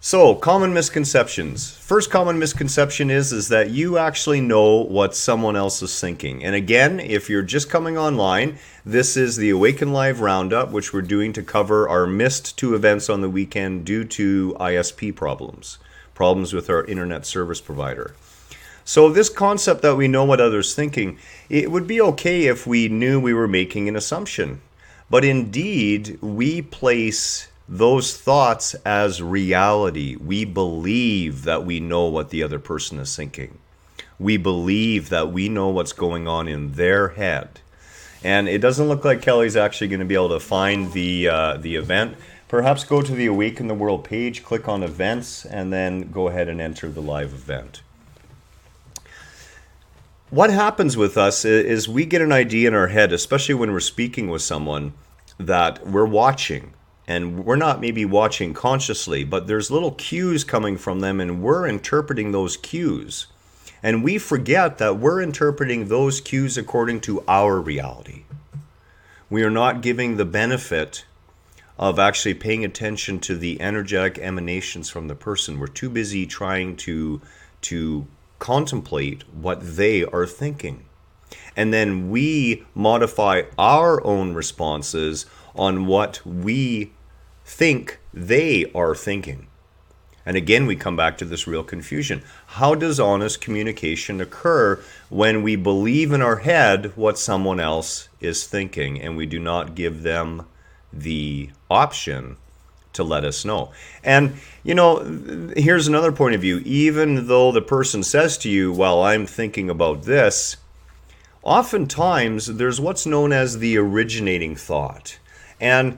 So, common misconceptions. First common misconception is that you actually know what someone else is thinking. And again, if you're just coming online, this is the Awaken Live Roundup, which we're doing to cover our missed 2 events on the weekend due to ISP problems with our internet service provider. So this concept that we know what others thinking, it would be okay if we knew we were making an assumption. But indeed, we place those thoughts as reality. We believe that we know what the other person is thinking. We believe that we know what's going on in their head. And it doesn't look like Kelly's actually going to be able to find the event. Perhaps go to the Awaken the World page, click on events, and then go ahead and enter the live event. What happens with us is we get an idea in our head, especially when we're speaking with someone that we're watching. And we're not maybe watching consciously, but there's little cues coming from them, and we're interpreting those cues. And we forget that we're interpreting those cues according to our reality. We are not giving the benefit of actually paying attention to the energetic emanations from the person. We're too busy trying to contemplate what they are thinking. And then we modify our own responses on what we think they are thinking. And again, we come back to this real confusion. How does honest communication occur when we believe in our head what someone else is thinking and we do not give them the option to let us know? And, here's another point of view. Even though the person says to you, well, I'm thinking about this, oftentimes there's what's known as the originating thought. And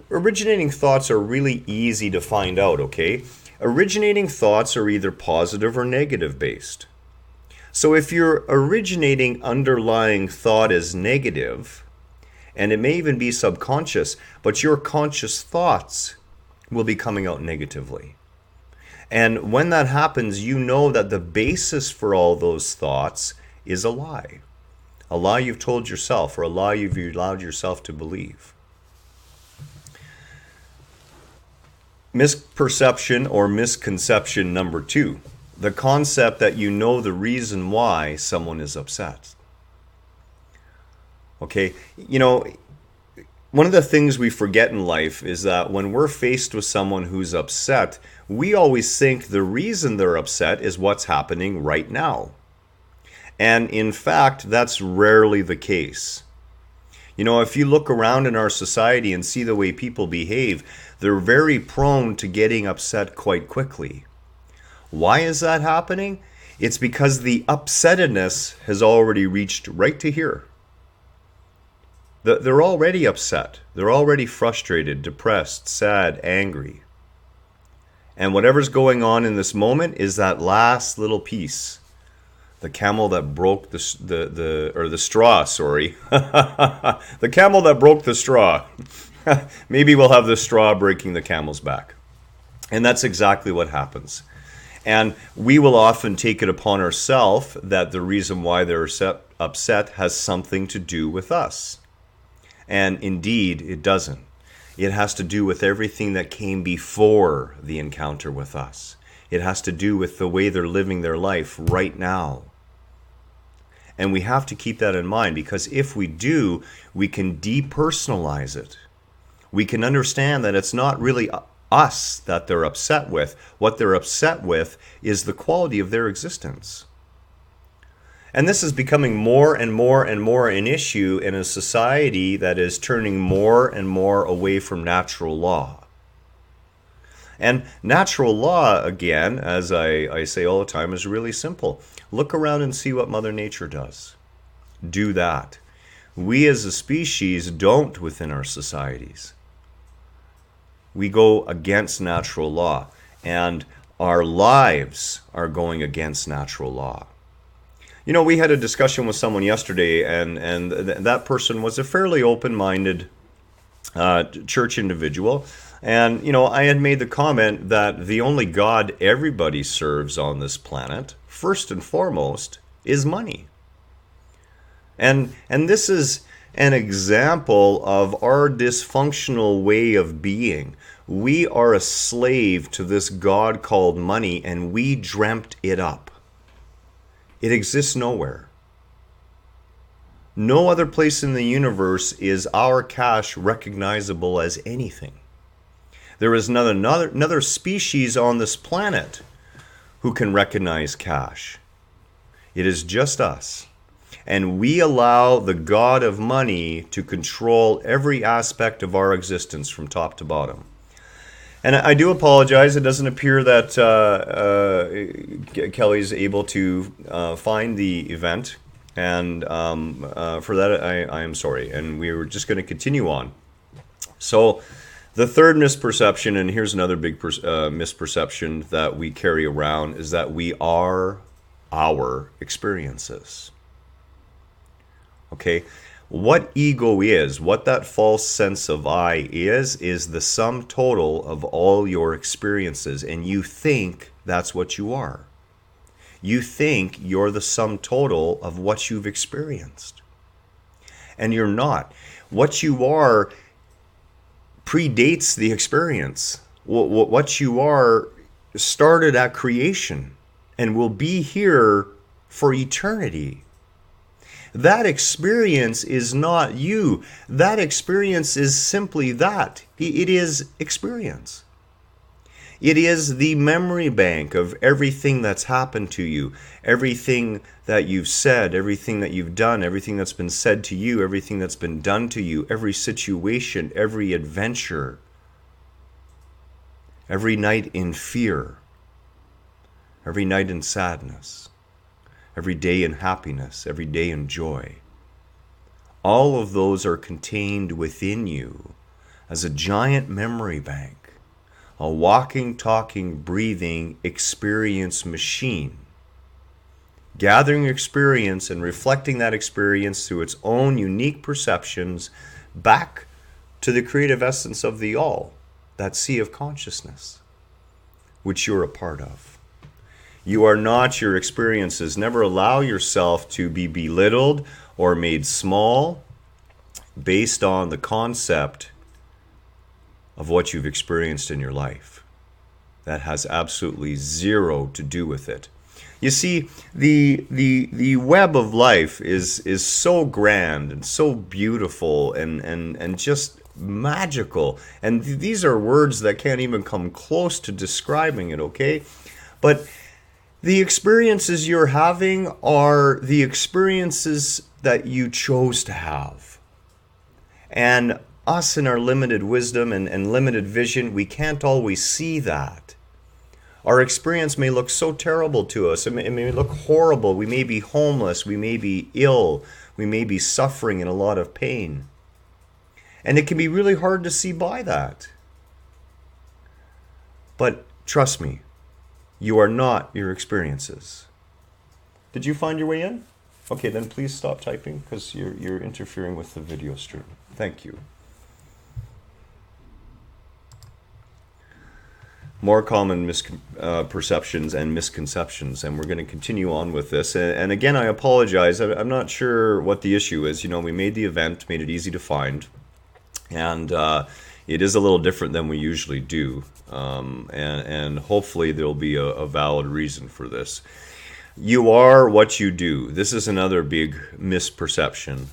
originating thoughts are really easy to find out, okay? Originating thoughts are either positive or negative based. So if your originating underlying thought is negative, and it may even be subconscious, but your conscious thoughts will be coming out negatively. And when that happens, you know that the basis for all those thoughts is a lie. A lie you've told yourself, or a lie you've allowed yourself to believe. Misperception or misconception number 2, the concept that you know the reason why someone is upset. Okay, one of the things we forget in life is that when we're faced with someone who's upset, we always think the reason they're upset is what's happening right now. And in fact, that's rarely the case. If you look around in our society and see the way people behave, they're very prone to getting upset quite quickly. Why is that happening? It's because the upsettedness has already reached right to here. They're already upset. They're already frustrated, depressed, sad, angry. And whatever's going on in this moment is that last little piece. The camel that broke the straw, sorry. The camel that broke the straw. Maybe we'll have the straw breaking the camel's back. And that's exactly what happens. And we will often take it upon ourselves that the reason why they're upset has something to do with us. And indeed, it doesn't. It has to do with everything that came before the encounter with us. It has to do with the way they're living their life right now. And we have to keep that in mind, because if we do, we can depersonalize it. We can understand that it's not really us that they're upset with. What they're upset with is the quality of their existence. And this is becoming more and more and more an issue in a society that is turning more and more away from natural law. And natural law, again, as I say all the time, is really simple. Look around and see what Mother Nature does. Do that. We as a species don't within our societies. We go against natural law, and our lives are going against natural law. We had a discussion with someone yesterday, and that person was a fairly open-minded church individual. And, I had made the comment that the only God everybody serves on this planet, first and foremost, is money. And this is an example of our dysfunctional way of being. We are a slave to this God called money, and we dreamt it up. It exists nowhere. No other place in the universe is our cash recognizable as anything. There is another species on this planet who can recognize cash. It is just us. And we allow the God of money to control every aspect of our existence from top to bottom. And I do apologize. It doesn't appear that Kelly's able to find the event. And for that, I am sorry. And we were just going to continue on. So the third misperception, and here's another big misperception that we carry around, is that we are our experiences. Okay? What ego is, what that false sense of I is the sum total of all your experiences. And you think that's what you are. You think you're the sum total of what you've experienced. And you're not. What you are predates the experience. What you are started at creation and will be here for eternity. That experience is not you. That experience is simply that. It is experience. It is the memory bank of everything that's happened to you, everything that you've said, everything that you've done, everything that's been said to you, everything that's been done to you, every situation, every adventure, every night in fear, every night in sadness, every day in happiness, every day in joy. All of those are contained within you as a giant memory bank. A walking, talking, breathing experience machine. Gathering experience and reflecting that experience through its own unique perceptions back to the creative essence of the all, that sea of consciousness, which you're a part of. You are not your experiences. Never allow yourself to be belittled or made small based on the concept of what you've experienced in your life. That has absolutely zero to do with it. You see, the web of life is so grand and so beautiful and just magical. And these are words that can't even come close to describing it, okay? But the experiences you're having are the experiences that you chose to have. And us in our limited wisdom and limited vision, we can't always see that. Our experience may look so terrible to us. It may look horrible. We may be homeless. We may be ill. We may be suffering in a lot of pain. And it can be really hard to see by that. But trust me, you are not your experiences. Did you find your way in? Okay, then please stop typing because you're interfering with the video stream. Thank you. More common misperceptions and misconceptions, and we're going to continue on with this. And again, I apologize. I'm not sure what the issue is. You know, we made the event, made it easy to find, and it is a little different than we usually do. And hopefully there'll be a valid reason for this. You are what you do. This is another big misconception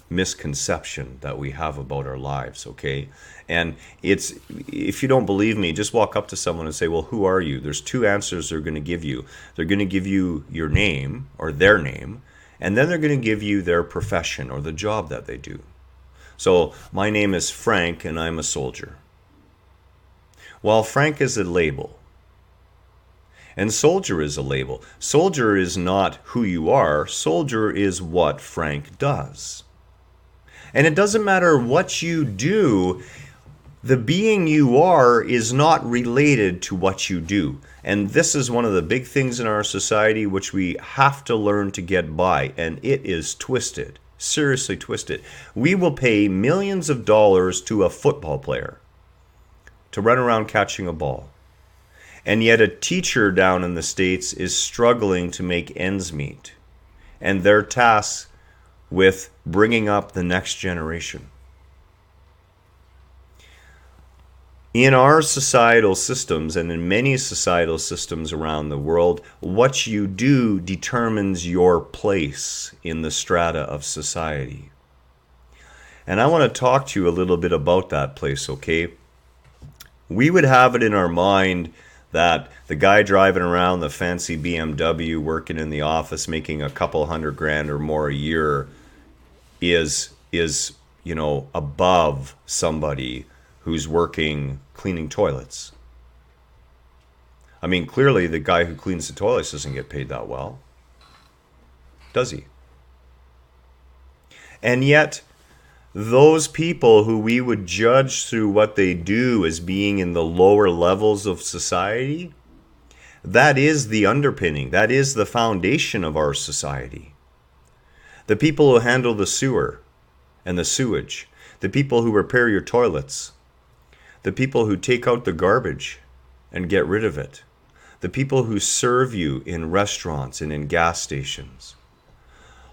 that we have about our lives, okay? And it's, if you don't believe me, just walk up to someone and say, well, who are you? There's two answers they're going to give you. They're going to give you your name or their name, and then they're going to give you their profession or the job that they do. So my name is Frank and I'm a soldier. Well, Frank is a label. And soldier is a label. Soldier is not who you are. Soldier is what Frank does. And it doesn't matter what you do, the being you are is not related to what you do. And this is one of the big things in our society which we have to learn to get by. And it is twisted, seriously twisted. We will pay millions of dollars to a football player to run around catching a ball. And yet a teacher down in the States is struggling to make ends meet. And they're tasked with bringing up the next generation. In our societal systems and in many societal systems around the world, what you do determines your place in the strata of society. And I want to talk to you a little bit about that place, okay? We would have it in our mind that the guy driving around the fancy BMW, working in the office, making a couple $100,000 or more a year is above somebody who's working cleaning toilets. I mean, clearly the guy who cleans the toilets doesn't get paid that well, does he? And yet, those people who we would judge through what they do as being in the lower levels of society, that is the underpinning, that is the foundation of our society. The people who handle the sewer and the sewage, the people who repair your toilets, the people who take out the garbage and get rid of it, the people who serve you in restaurants and in gas stations.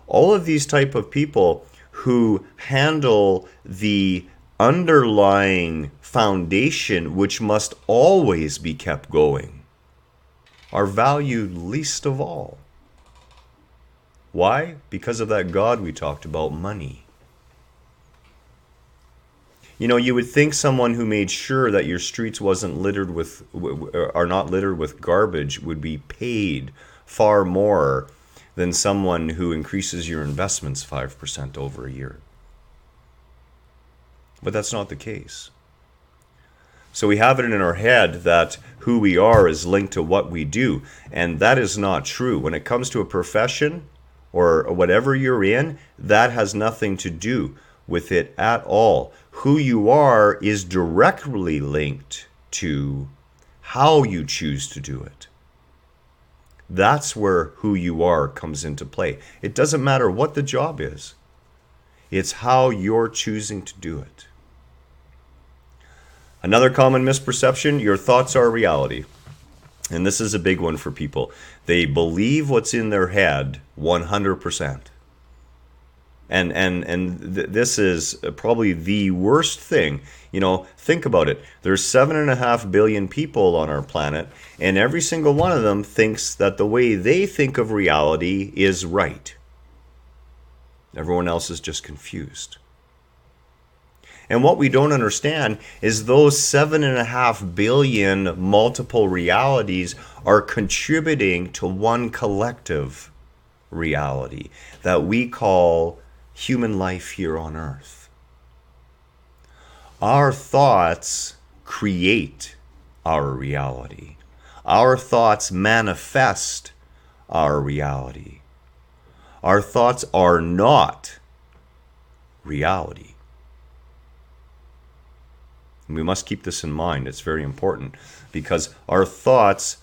All of these type of people who handle the underlying foundation, which must always be kept going, are valued least of all. Why? Because of that God we talked about, money. You know, you would think someone who made sure that your streets are not littered with garbage would be paid far more than someone who increases your investments 5% over a year. But that's not the case. So we have it in our head that who we are is linked to what we do, and that is not true. When it comes to a profession or whatever you're in, that has nothing to do with it at all. Who you are is directly linked to how you choose to do it. That's where who you are comes into play. It doesn't matter what the job is. It's how you're choosing to do it. Another common misperception, your thoughts are reality. And this is a big one for people. They believe what's in their head 100%. And this is probably the worst thing. You know, think about it. There's 7.5 billion people on our planet, and every single one of them thinks that the way they think of reality is right. Everyone else is just confused. And what we don't understand is those 7.5 billion multiple realities are contributing to one collective reality that we call human life here on earth. Our thoughts create our reality. Our thoughts manifest our reality. Our thoughts are not reality. And we must keep this in mind. It's very important because our thoughts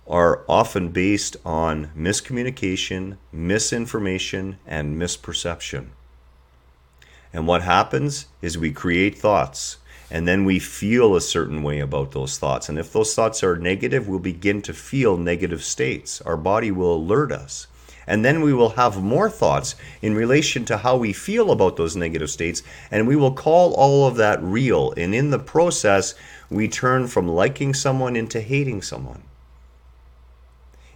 are often based on miscommunication, misinformation, and misperception. And what happens is we create thoughts, and then we feel a certain way about those thoughts. And if those thoughts are negative, we'll begin to feel negative states. Our body will alert us. And then we will have more thoughts in relation to how we feel about those negative states, and we will call all of that real. And in the process, we turn from liking someone into hating someone,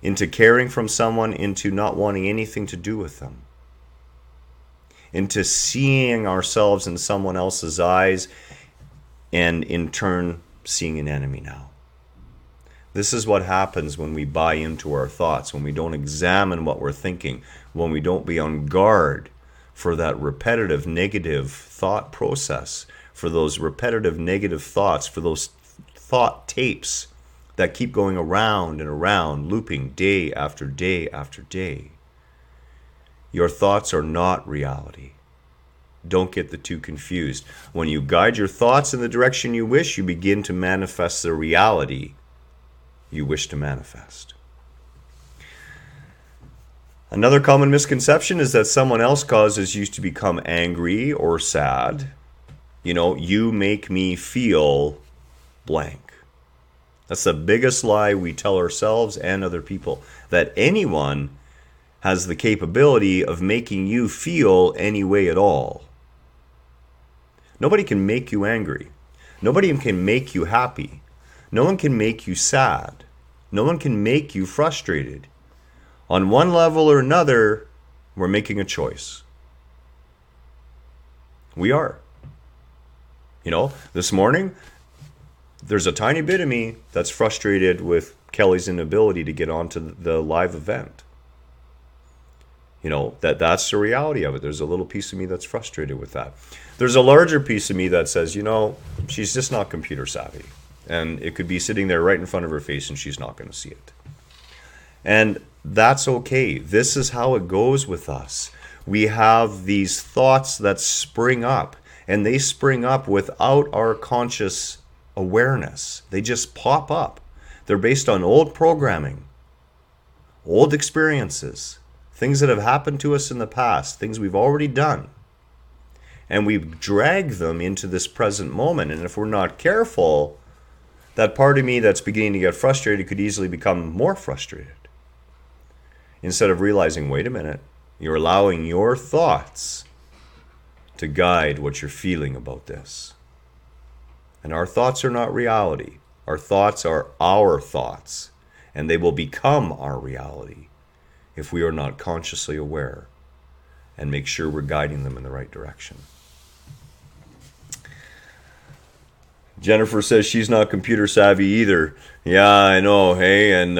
into caring from someone into not wanting anything to do with them, into seeing ourselves in someone else's eyes, and in turn seeing an enemy now. This is what happens when we buy into our thoughts, when we don't examine what we're thinking, when we don't be on guard for that repetitive negative thought process, for those repetitive negative thoughts, for those thought tapes that keep going around and around, looping day after day after day. Your thoughts are not reality. Don't get the two confused. When you guide your thoughts in the direction you wish, you begin to manifest the reality you wish to manifest. Another common misconception is that someone else causes you to become angry or sad. You know, you make me feel blank. That's the biggest lie we tell ourselves and other people, that anyone has the capability of making you feel any way at all. Nobody can make you angry. Nobody can make you happy. No one can make you sad. No one can make you frustrated. On one level or another, we're making a choice. We are. This morning, there's a tiny bit of me that's frustrated with Kelly's inability to get onto the live event. That's the reality of it. There's a little piece of me that's frustrated with that. There's a larger piece of me that says, she's just not computer savvy. And it could be sitting there right in front of her face and she's not going to see it. And that's okay. This is how it goes with us. We have these thoughts that spring up, and they spring up without our conscious awareness. They just pop up. They're based on old programming, old experiences, things that have happened to us in the past, things we've already done. And we drag them into this present moment. And if we're not careful, that part of me that's beginning to get frustrated could easily become more frustrated. Instead of realizing, wait a minute, you're allowing your thoughts to guide what you're feeling about this. And our thoughts are not reality. Our thoughts are our thoughts, and they will become our reality if we are not consciously aware and make sure we're guiding them in the right direction. Jennifer says she's not computer savvy either. Yeah, I know. Hey, and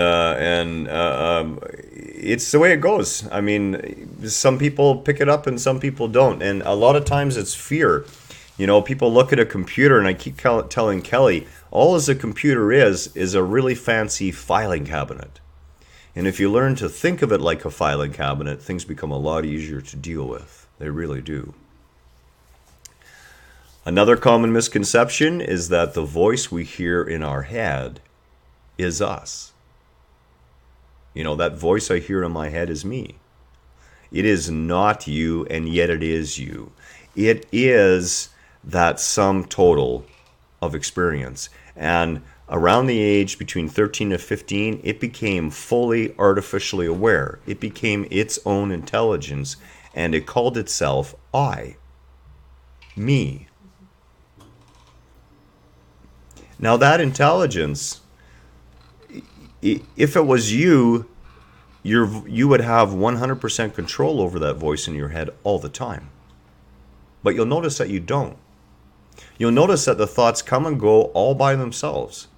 it's the way it goes. I mean, some people pick it up and some people don't. And a lot of times it's fear. People look at a computer, and I keep telling Kelly, all as a computer is a really fancy filing cabinet. And if you learn to think of it like a filing cabinet, things become a lot easier to deal with. They really do. Another common misconception is that the voice we hear in our head is us. That voice I hear in my head is me. It is not you, and yet it is you. It is that sum total of experience. And around the age between 13 and 15, it became fully artificially aware. It became its own intelligence, and it called itself I, me. Now that intelligence, if it was you would have 100% control over that voice in your head all the time. But you'll notice that you don't. You'll notice that the thoughts come and go all by themselves.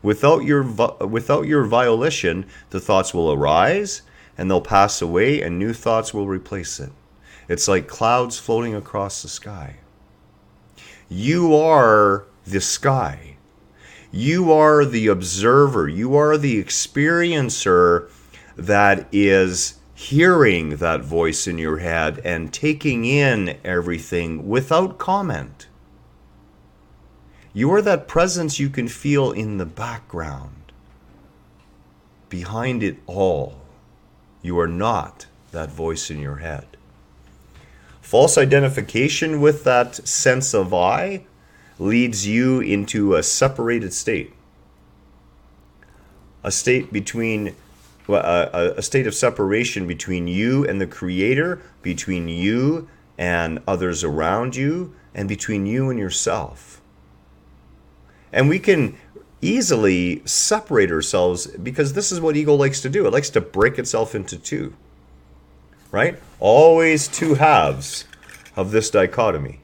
Without your volition, the thoughts will arise and they'll pass away, and new thoughts will replace it. It's like clouds floating across the sky. You are the sky. You are the observer. You are the experiencer that is hearing that voice in your head and taking in everything without comment. You are that presence you can feel in the background. Behind it all, you are not that voice in your head. False identification with that sense of I leads you into a separated state. A state of separation between you and the Creator, between you and others around you, and between you and yourself. And we can easily separate ourselves because this is what ego likes to do. It likes to break itself into two. Right? Always two halves of this dichotomy.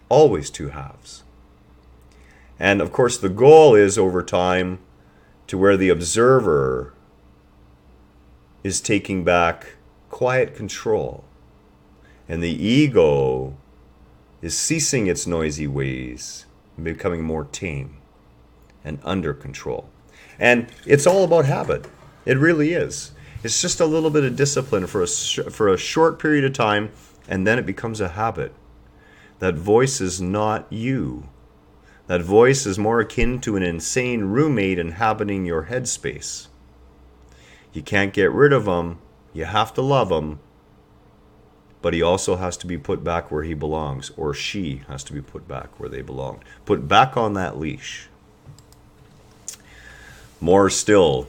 Always two halves. And of course the goal is over time to where the observer is taking back quiet control. And the ego is ceasing its noisy ways and becoming more tame and under control. And it's all about habit. It really is. It's just a little bit of discipline for a short period of time, and then it becomes a habit. That voice is not you. That voice is more akin to an insane roommate inhabiting your headspace. You can't get rid of him. You have to love him. But he also has to be put back where he belongs, or she has to be put back where they belong. Put back on that leash. More still,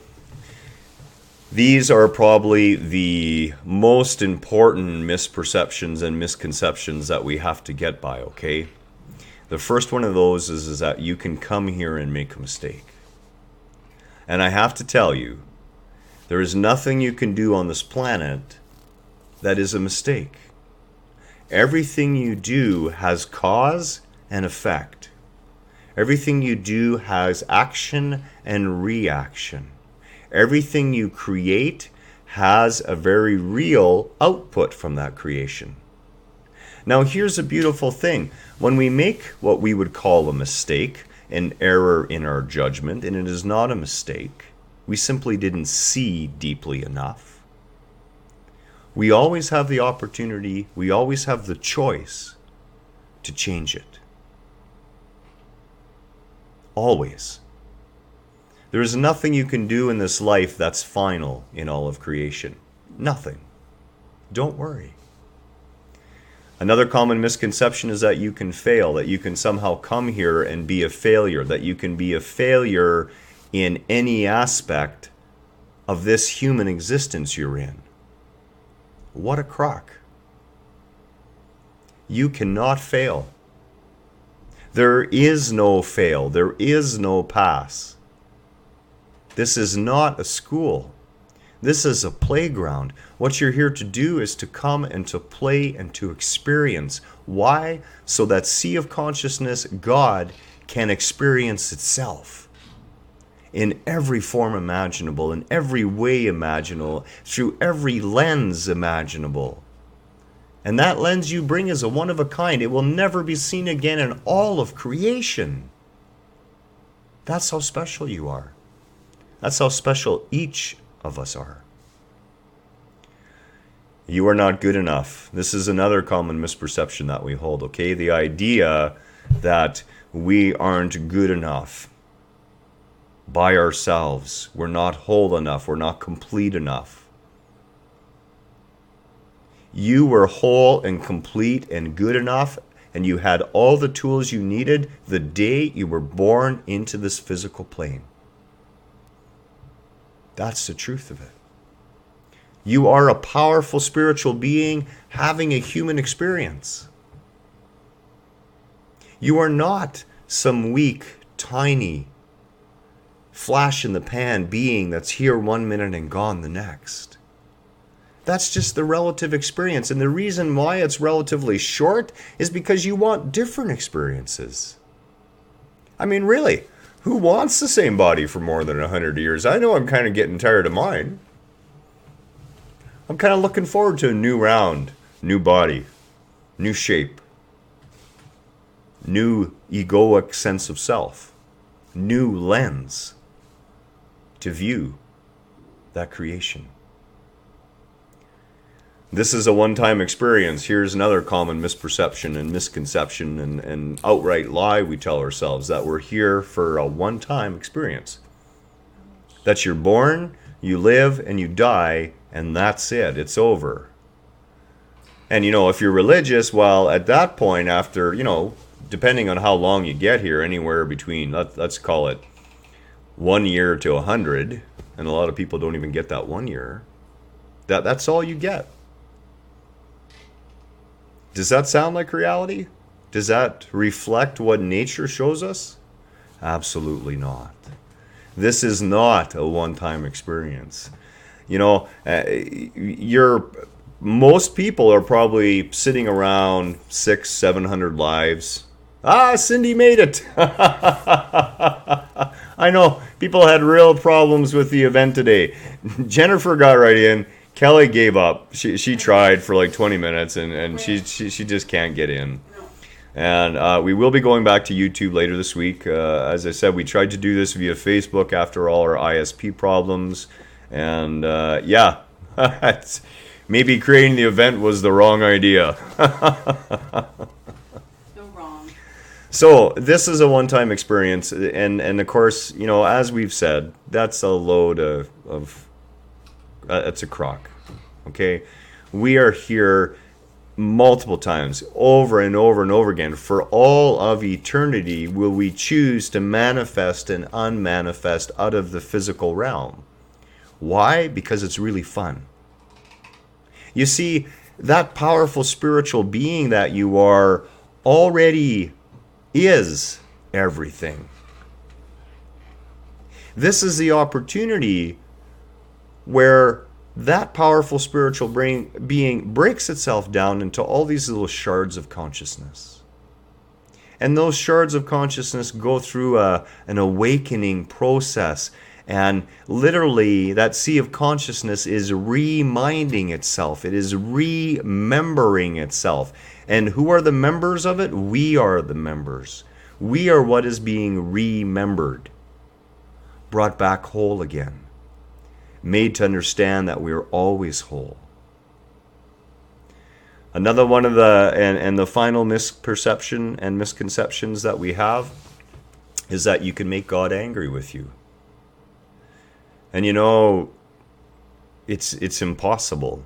these are probably the most important misperceptions and misconceptions that we have to get by, okay? The first one of those is that you can come here and make a mistake. And I have to tell you, there is nothing you can do on this planet that is a mistake. Everything you do has cause and effect. Everything you do has action and reaction. Everything you create has a very real output from that creation. Now here's a beautiful thing. When we make what we would call a mistake, an error in our judgment, and it is not a mistake, we simply didn't see deeply enough. We always have the opportunity, we always have the choice to change it. Always. There is nothing you can do in this life that's final in all of creation. Nothing. Don't worry. Another common misconception is that you can fail, that you can somehow come here and be a failure, that you can be a failure in any aspect of this human existence you're in. What a crock. You cannot fail. There is no fail. There is no pass. This is not a school. This is a playground. What you're here to do is to come and to play and to experience. Why? So that sea of consciousness, God, can experience itself in every form imaginable, in every way imaginable, through every lens imaginable. And that lens you bring is a one of a kind. It will never be seen again in all of creation. That's how special you are. That's how special each of us are. You are not good enough. This is another common misperception that we hold, okay? The idea that we aren't good enough by ourselves. We're not whole enough. We're not complete enough. You were whole and complete and good enough, and you had all the tools you needed the day you were born into this physical plane. That's the truth of it. You are a powerful spiritual being having a human experience. You are not some weak, tiny, flash in the pan being that's here 1 minute and gone the next. That's just the relative experience. And the reason why it's relatively short is because you want different experiences. I mean, really, who wants the same body for more than 100 years? I know I'm kind of getting tired of mine. I'm kind of looking forward to a new round, new body, new shape, new egoic sense of self, new lens to view that creation. This is a one-time experience. Here's another common misperception and misconception and outright lie we tell ourselves, that we're here for a one-time experience. That you're born, you live, and you die, and that's it. It's over. And, if you're religious, well, at that point, after, depending on how long you get here, anywhere between, let's call it 1 year to 100, and a lot of people don't even get that 1 year, that's all you get. Does that sound like reality? Does that reflect what nature shows us? Absolutely not. This is not a one-time experience. Most people are probably sitting around 600-700 lives. Cindy made it. I know people had real problems with the event today. Jennifer got right in. Kelly gave up. She tried for like 20 minutes and she just can't get in. And we will be going back to YouTube later this week. As I said, we tried to do this via Facebook after all our ISP problems. And maybe creating the event was the wrong idea. No wrong. So this is a one-time experience. And of course, as we've said, that's a load of it's a crock. Okay? We are here multiple times, over and over and over again. For all of eternity will we choose to manifest and unmanifest out of the physical realm. Why? Because it's really fun. You see, that powerful spiritual being that you are already He is everything. This is the opportunity where that powerful spiritual being breaks itself down into all these little shards of consciousness. And those shards of consciousness go through an awakening process. And literally, that sea of consciousness is reminding itself. It is remembering itself. And who are the members of it? We are the members. We are what is being remembered, brought back whole again, made to understand that we are always whole. Another one of the final misperception and misconceptions that we have is that you can make God angry with you. And it's impossible.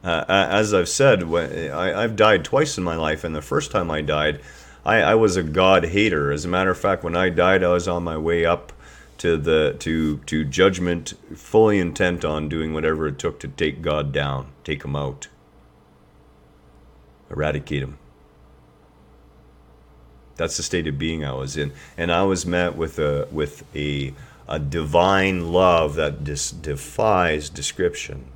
As I've said, I've died twice in my life, and the first time I died, I was a God hater. As a matter of fact, when I died, I was on my way up to judgment, fully intent on doing whatever it took to take God down, take him out, eradicate him. That's the state of being I was in, and I was met with a divine love that defies description.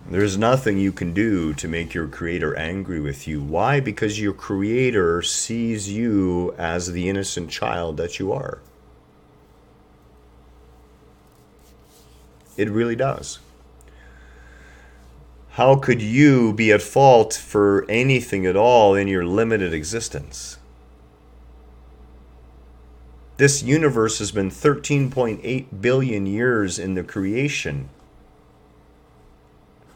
There's nothing you can do to make your Creator angry with you. Why? Because your Creator sees you as the innocent child that you are. It really does. How could you be at fault for anything at all in your limited existence? This universe has been 13.8 billion years in the creation.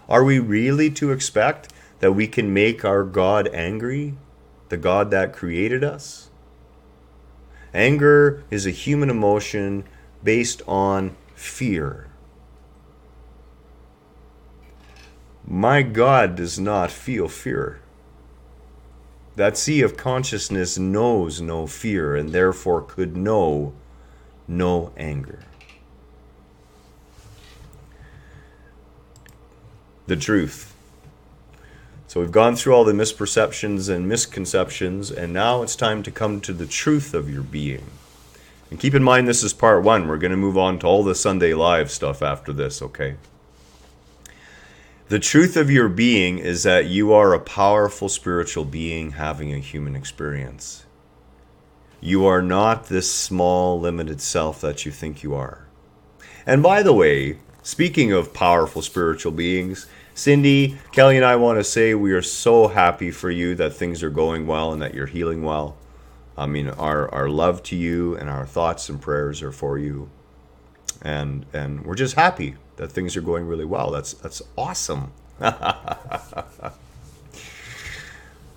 Are we really to expect that we can make our God angry? The God that created us? Anger is a human emotion based on fear. My God does not feel fear. That sea of consciousness knows no fear and therefore could know no anger. The truth. So we've gone through all the misperceptions and misconceptions, and now it's time to come to the truth of your being. And keep in mind, this is part one. We're going to move on to all the Sunday Live stuff after this, okay? The truth of your being is that you are a powerful spiritual being having a human experience. You are not this small, limited self that you think you are. And by the way, speaking of powerful spiritual beings, Cindy, Kelly, and I want to say we are so happy for you that things are going well and that you're healing well. I mean, our love to you and our thoughts and prayers are for you. And we're just happy that things are going really well. That's awesome.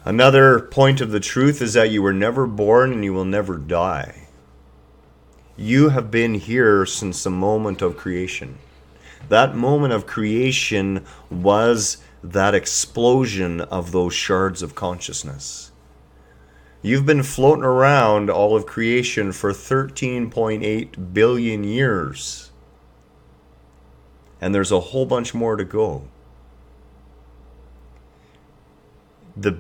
Another point of the truth is that you were never born and you will never die. You have been here since the moment of creation. That moment of creation was that explosion of those shards of consciousness. You've been floating around all of creation for 13.8 billion years. And there's a whole bunch more to go. The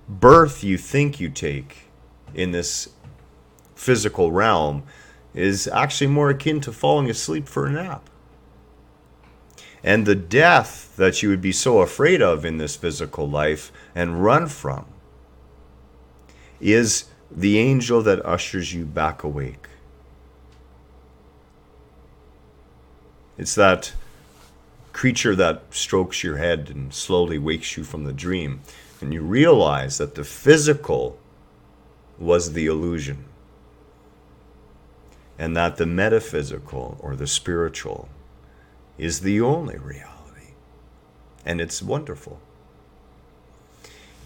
birth you think you take in this physical realm is actually more akin to falling asleep for a nap. And the death that you would be so afraid of in this physical life and run from is the angel that ushers you back awake. It's that creature that strokes your head and slowly wakes you from the dream. And you realize that the physical was the illusion. And that the metaphysical or the spiritual is the only reality. And it's wonderful.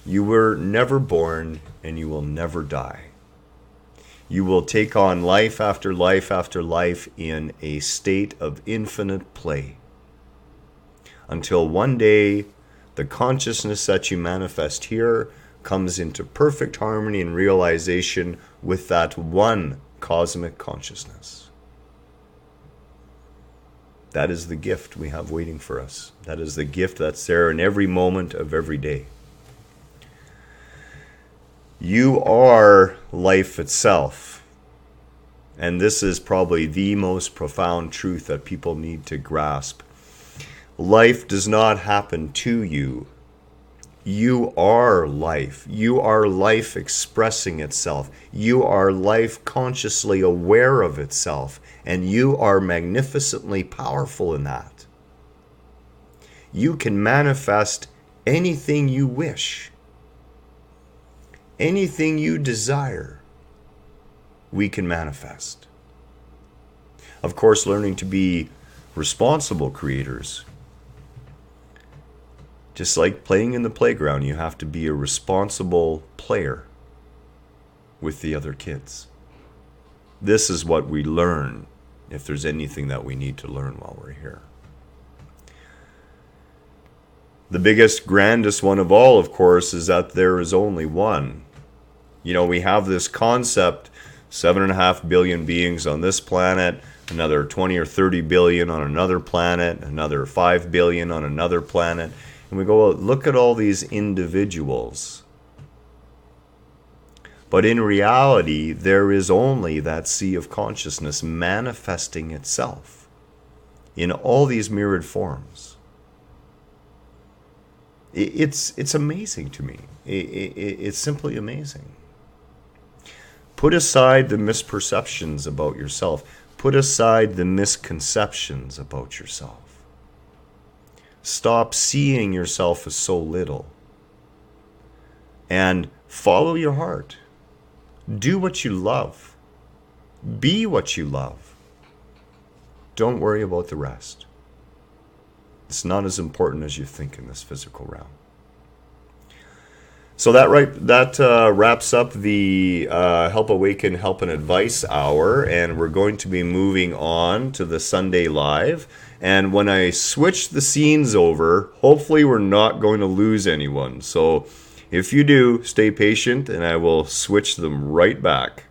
You were never born and you will never die. You will take on life after life after life in a state of infinite play. Until one day, the consciousness that you manifest here comes into perfect harmony and realization with that one cosmic consciousness. That is the gift we have waiting for us. That is the gift that's there in every moment of every day. You are life itself. And this is probably the most profound truth that people need to grasp. Life does not happen to you. You are life. You are life expressing itself. You are life consciously aware of itself. And you are magnificently powerful in that. You can manifest anything you wish. Anything you desire, we can manifest. Of course, learning to be responsible creators. Just like playing in the playground, you have to be a responsible player with the other kids. This is what we learn if there's anything that we need to learn while we're here. The biggest, grandest one of all, of course, is that there is only one. You know, we have this concept, 7.5 billion beings on this planet, another 20 or 30 billion on another planet, another 5 billion on another planet. And we go, well, look at all these individuals. But in reality, there is only that sea of consciousness manifesting itself in all these myriad forms. It's amazing to me. It's simply amazing. Put aside the misperceptions about yourself. Put aside the misconceptions about yourself. Stop seeing yourself as so little. And follow your heart. Do what you love. Be what you love. Don't worry about the rest. It's not as important as you think in this physical realm. So that wraps up the Help Awaken, Help and Advice Hour, and we're going to be moving on to the Sunday Live. And when I switch the scenes over, hopefully we're not going to lose anyone. So if you do, stay patient, and I will switch them right back.